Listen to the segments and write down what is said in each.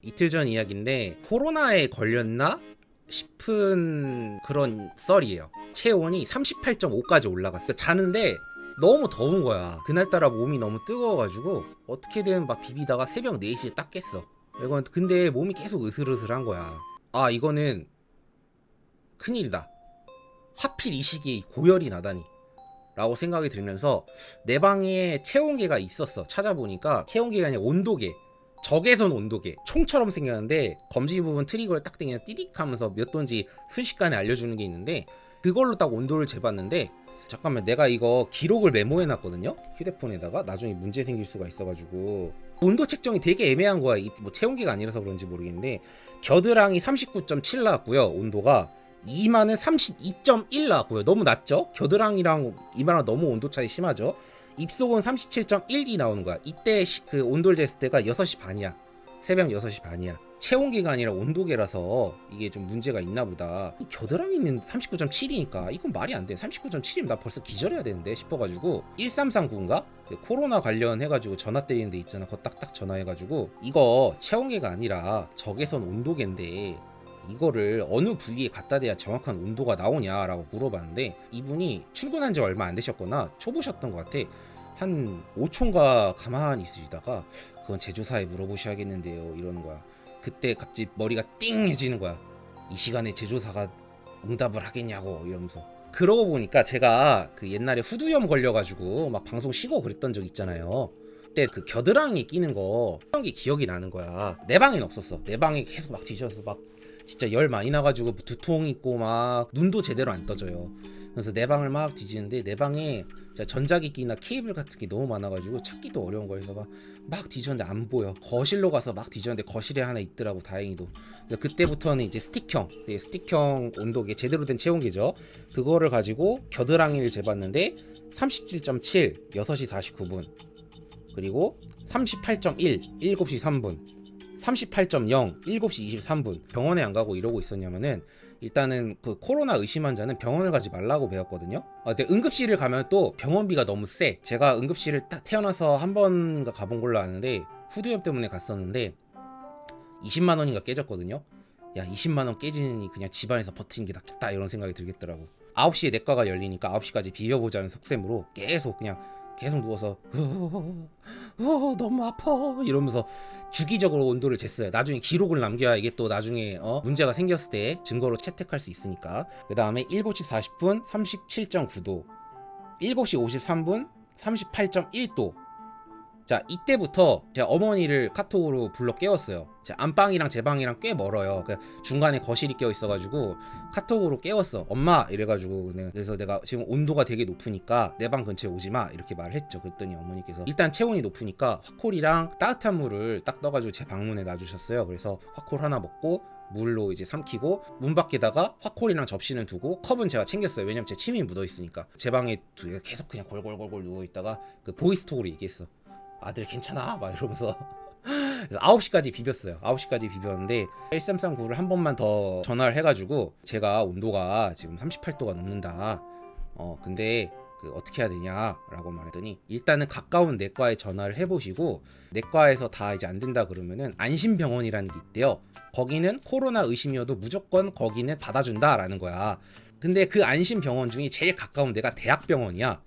이틀 전 이야기인데 코로나에 걸렸나 싶은 그런 썰이에요. 체온이 38.5까지 올라갔어. 자는데 너무 더운 거야. 그날따라 몸이 너무 뜨거워가지고 어떻게든 막 비비다가 새벽 4시에 딱 깼어. 이건 근데 몸이 계속 으슬으슬한 거야. 아, 이거는 큰일이다. 하필 이 시기에 고열이 나다니 라고 생각이 들면서 내 방에 체온계가 있었어. 찾아보니까 체온계가 아니라 온도계, 적외선 온도계, 총처럼 생겼는데 검지 부분 트리거를 딱 당기면 띠딕 하면서 몇 도인지 순식간에 알려주는 게 있는데, 그걸로 딱 온도를 재봤는데, 잠깐만, 내가 이거 기록을 메모해놨거든요, 휴대폰에다가. 나중에 문제 생길 수가 있어가지고 온도 책정이 되게 애매한 거야. 뭐 체온계가 아니라서 그런지 모르겠는데 겨드랑이 39.7 나왔고요. 온도가 이마는 32.1 나왔고요. 너무 낮죠? 겨드랑이랑 이마랑 너무 온도 차이 심하죠? 입속은 37.1이 나오는 거야. 이때 그 온도를 쟀을 때가 6시 반이야. 새벽 6시 반이야. 체온계가 아니라 온도계라서 이게 좀 문제가 있나 보다. 겨드랑이는 39.7이니까 이건 말이 안 돼. 39.7이면 나 벌써 기절해야 되는데 싶어가지고 1339인가? 코로나 관련해가지고 전화 때리는 데 있잖아. 그거 딱딱 전화해가지고 이거 체온계가 아니라 적외선 온도계인데 이거를 어느 부위에 갖다 대야 정확한 온도가 나오냐라고 물어봤는데, 이분이 출근한 지 얼마 안 되셨거나 초보셨던 것 같아. 한 5초인가 가만히 있으시다가 그건 제조사에 물어보셔야겠는데요 이러는 거야. 그때 갑자기 머리가 띵해지는 거야. 이 시간에 제조사가 응답을 하겠냐고 이러면서. 그러고 보니까 제가 그 옛날에 후두염 걸려가지고 막 방송 쉬고 그랬던 적 있잖아요. 그때 그 겨드랑이 끼는 거 그런 게 기억이 나는 거야. 내 방엔 없었어. 내 방에 계속 막 뒤져서 막 진짜 열 많이 나가지고 두통 있고 막 눈도 제대로 안 떠져요. 그래서 내 방을 막 뒤지는데 내 방에 전자기기나 케이블 같은 게 너무 많아가지고 찾기도 어려운 거여서 막 뒤졌는데 안 보여. 거실로 가서 막 뒤졌는데 거실에 하나 있더라고, 다행히도. 그때부터는 이제 스틱형 온도계, 제대로 된 체온계죠. 그거를 가지고 겨드랑이를 재봤는데 37.7 6시 49분, 그리고 38.1 7시 3분, 38.0 7시 23분. 병원에 안 가고 이러고 있었냐면은 일단은 그 코로나 의심 환자는 병원을 가지 말라고 배웠거든요. 근데 응급실을 가면 또 병원비가 너무 세. 제가 응급실을 딱 태어나서 한 번인가 가본 걸로 아는데 후두염 때문에 갔었는데 20만 원인가 깨졌거든요. 야, 20만 원 깨지니 그냥 집안에서 버티는 게 낫겠다 이런 생각이 들겠더라고. 9시에 내과가 열리니까 9시까지 비벼보자는 속셈으로 계속 누워서 너무 아파 이러면서 주기적으로 온도를 쟀어요. 나중에 기록을 남겨야 이게 또 나중에 문제가 생겼을 때 증거로 채택할 수 있으니까. 그 다음에 7시 40분 37.9도, 7시 53분 38.1도. 자, 이때부터 제가 어머니를 카톡으로 불러 깨웠어요. 제 안방이랑 제 방이랑 꽤 멀어요. 중간에 거실이 껴 있어가지고 카톡으로 깨웠어. 엄마 이래가지고. 그래서 내가 지금 온도가 되게 높으니까 내 방 근처에 오지마 이렇게 말을 했죠. 그랬더니 어머니께서 일단 체온이 높으니까 화콜이랑 따뜻한 물을 딱 떠가지고 제 방문에 놔주셨어요. 그래서 화콜 하나 먹고 물로 이제 삼키고 문 밖에다가 화콜이랑 접시는 두고 컵은 제가 챙겼어요. 왜냐면 제 침이 묻어 있으니까. 제 방에 계속 그냥 골골골골 누워 있다가 그 보이스톡으로 얘기했어. 아들 괜찮아? 막 이러면서. 그래서 9시까지 비볐어요. 9시까지 비볐는데 1339를 한 번만 더 전화를 해가지고 제가 온도가 지금 38도가 넘는다. 근데 어떻게 해야 되냐라고 말했더니 일단은 가까운 내과에 전화를 해보시고, 내과에서 다 이제 안 된다 그러면은 안심병원이라는 게 있대요. 거기는 코로나 의심이어도 무조건 거기는 받아준다라는 거야. 근데 그 안심병원 중에 제일 가까운 데가 대학병원이야.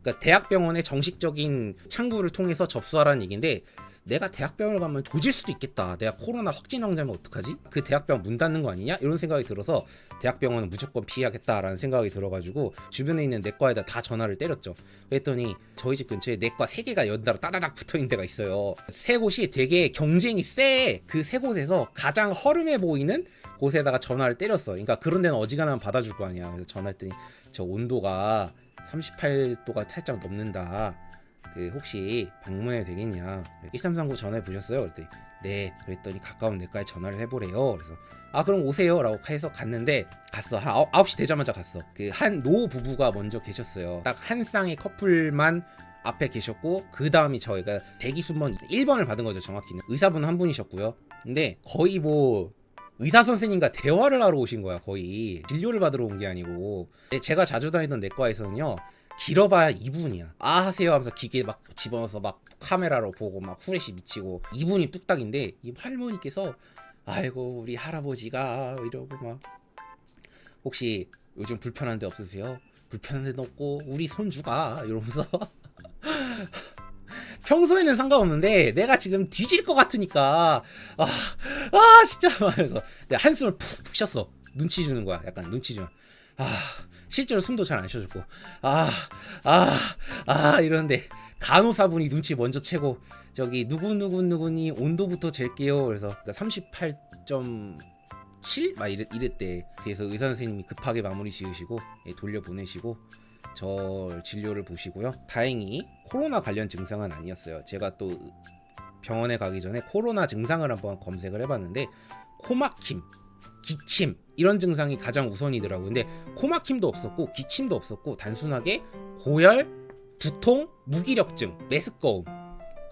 그러니까 대학병원의 정식적인 창구를 통해서 접수하라는 얘기인데, 내가 대학병원을 가면 조질 수도 있겠다. 내가 코로나 확진 환자면 어떡하지? 그 대학병원 문 닫는 거 아니냐? 이런 생각이 들어서 대학병원은 무조건 피해야겠다라는 생각이 들어가지고 주변에 있는 내과에다 다 전화를 때렸죠. 그랬더니 저희 집 근처에 내과 3개가 연달아 따다닥 붙어있는 데가 있어요. 3곳이 되게 경쟁이 세. 그 3곳에서 가장 허름해 보이는 곳에다가 전화를 때렸어. 그러니까 그런 데는 어지간하면 받아줄 거 아니야. 그래서 전화했더니 저 온도가 38도가 살짝 넘는다. 혹시 방문해도 되겠냐? 1339 전화해 보셨어요? 그랬더니 네. 그랬더니 가까운 내과에 전화를 해보래요. 그래서 그럼 오세요 라고 해서 갔는데, 갔어. 한 9시 되자마자 갔어. 한 노 부부가 먼저 계셨어요. 딱 한 쌍의 커플만 앞에 계셨고, 그 다음이 저희가 대기 순번 1번을 받은 거죠. 정확히는 의사분 한 분이셨고요. 근데 거의 뭐 의사 선생님과 대화를 하러 오신 거야. 거의 진료를 받으러 온 게 아니고. 제가 자주 다니던 내과에서는요, 길어봐야 2분이야. 아 하세요 하면서 기계 막 집어넣어서 막 카메라로 보고 막 후레쉬 미치고 2분이 뚝딱인데 이 할머니께서 아이고 우리 할아버지가 이러고 막 혹시 요즘 불편한 데 없으세요? 불편한 데는 없고 우리 손주가 이러면서 평소에는 상관없는데 내가 지금 뒤질 것 같으니까 진짜 말해서 내가 한숨을 푹 쉬었어. 눈치 주는 거야. 약간 눈치 주면 실제로 숨도 잘 안 쉬어줬고 이러는데 간호사분이 눈치 먼저 채고 저기 누구니 온도부터 잴게요. 그래서 38.7? 막 이랬대. 그래서 의사 선생님이 급하게 마무리 지으시고 돌려보내시고 저 진료를 보시고요. 다행히 코로나 관련 증상은 아니었어요. 제가 또 병원에 가기 전에 코로나 증상을 한번 검색을 해봤는데 코막힘, 기침 이런 증상이 가장 우선이더라고요. 근데 코막힘도 없었고 기침도 없었고 단순하게 고열, 두통, 무기력증, 메스꺼움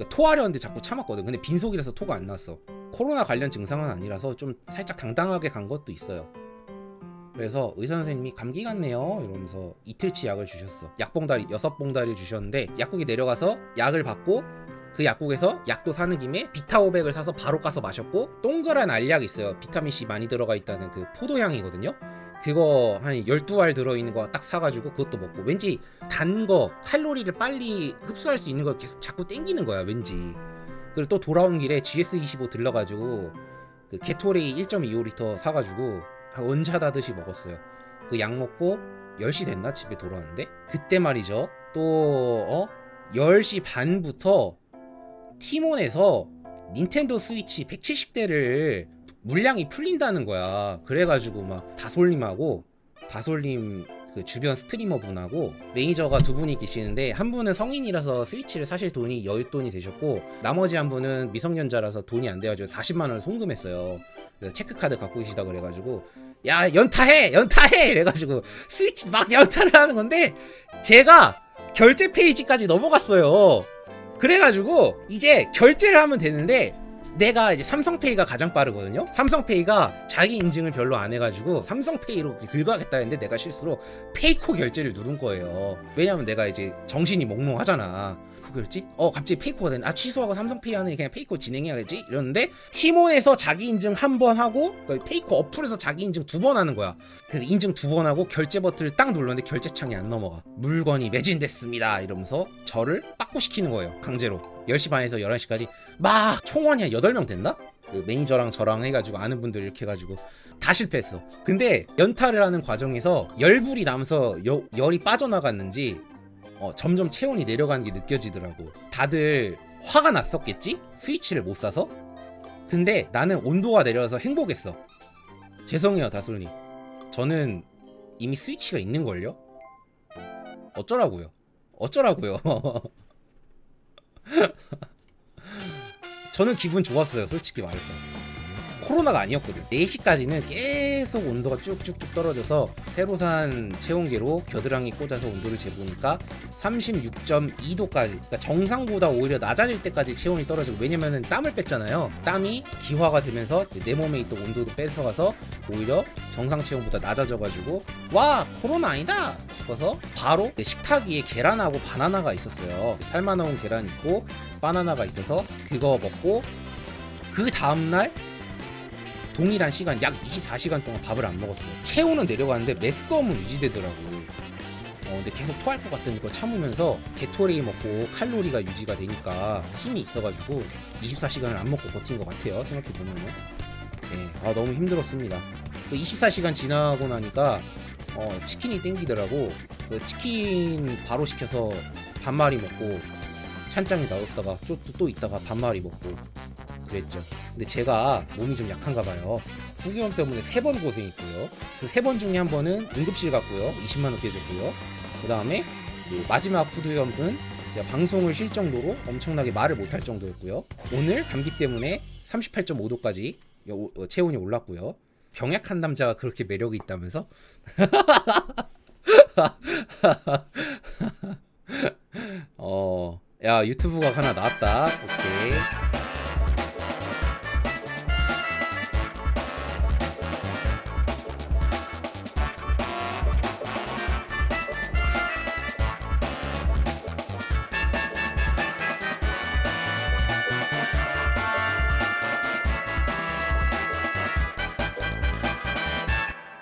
토하려는데 자꾸 참았거든. 근데 빈속이라서 토가 안 났어. 코로나 관련 증상은 아니라서 좀 살짝 당당하게 간 것도 있어요. 그래서 의사 선생님이 감기 같네요 이러면서 이틀치 약을 주셨어. 약봉다리 6봉다리 주셨는데 약국에 내려가서 약을 받고 그 약국에서 약도 사는 김에 비타500을 사서 바로 까서 마셨고 동그란 알약 있어요. 비타민C 많이 들어가 있다는 그 포도향이거든요. 그거 한 12알 들어있는 거 딱 사가지고 그것도 먹고 왠지 단 거 칼로리를 빨리 흡수할 수 있는 거 계속 자꾸 땡기는 거야 왠지. 그리고 또 돌아오는 길에 GS25 들러가지고 그 게토레이 1.25L 사가지고 원샷하듯이 먹었어요. 그 약 먹고 10시 됐나 집에 돌아왔는데 그때 말이죠 또 10시 반부터 티몬에서 닌텐도 스위치 170대를 물량이 풀린다는 거야. 그래가지고 막 다솔님하고 다솔님 그 주변 스트리머 분하고 매니저가 두 분이 계시는데 한 분은 성인이라서 스위치를 사실 돈이 여윳돈이 되셨고 나머지 한 분은 미성년자라서 돈이 안 돼가지고 40만 원을 송금했어요. 그래서 체크카드 갖고 계시다 그래가지고 야 연타해 이래가지고 스위치 막 연타를 하는 건데 제가 결제 페이지까지 넘어갔어요. 그래가지고 이제 결제를 하면 되는데 내가 이제 삼성페이가 가장 빠르거든요. 삼성페이가 자기 인증을 별로 안 해가지고 삼성페이로 긁어야겠다 했는데 내가 실수로 페이코 결제를 누른 거예요. 왜냐면 내가 이제 정신이 몽롱하잖아. 그거였지? 갑자기 페이코가 되네. 취소하고 삼성페이 하는 그냥 페이코 진행해야겠지? 이러는데 티몬에서 자기 인증 한 번 하고 페이코 어플에서 자기 인증 2번 하는 거야. 그래서 인증 2번 하고 결제 버튼을 딱 눌렀는데 결제창이 안 넘어가. 물건이 매진됐습니다 이러면서 저를 빠꾸시키는 거예요. 강제로 10시 반에서 11시까지 막 총원이 한 8명 됐나? 그 매니저랑 저랑 해가지고 아는 분들 이렇게 해가지고 다 실패했어. 근데 연타를 하는 과정에서 열불이 나면서 열이 빠져나갔는지 점점 체온이 내려가는 게 느껴지더라고. 다들 화가 났었겠지? 스위치를 못 사서? 근데 나는 온도가 내려서 행복했어. 죄송해요 다솔님. 저는 이미 스위치가 있는걸요? 어쩌라고요? 저는 기분 좋았어요 솔직히 말해서. 코로나가 아니었거든. 4시까지는 계속 온도가 쭉쭉쭉 떨어져서 새로 산 체온계로 겨드랑이 꽂아서 온도를 재보니까 36.2도까지 그러니까 정상보다 오히려 낮아질 때까지 체온이 떨어지고 왜냐면은 땀을 뺐잖아요. 땀이 기화가 되면서 내 몸에 있던 온도도 뺏어가서 오히려 정상 체온보다 낮아져가지고 와 코로나 아니다 싶어서 바로 식탁 위에 계란하고 바나나가 있었어요. 삶아놓은 계란 있고 바나나가 있어서 그거 먹고 그 다음날 동일한 시간 약 24시간 동안 밥을 안 먹었어요. 체온은 내려가는데 메스꺼움은 유지되더라고. 근데 계속 토할 것 같으니까 참으면서 게토레이 먹고 칼로리가 유지가 되니까 힘이 있어가지고 24시간을 안 먹고 버틴 것 같아요. 생각해보면요. 네, 너무 힘들었습니다. 24시간 지나고 나니까 치킨이 땡기더라고. 그 치킨 바로 시켜서 반마리 먹고 찬장에 놔뒀다가 또 있다가 반마리 먹고 그랬죠. 근데 제가 몸이 좀 약한가 봐요. 후두염 때문에 3번 고생했고요. 그 3번 중에 한 번은 응급실 갔고요. 20만 원 깨졌고요. 그 다음에 그 마지막 후두염은 제가 방송을 쉴 정도로 엄청나게 말을 못할 정도였고요. 오늘 감기 때문에 38.5도까지 체온이 올랐고요. 병약한 남자가 그렇게 매력이 있다면서? 야 유튜브가 하나 나왔다. 오케이.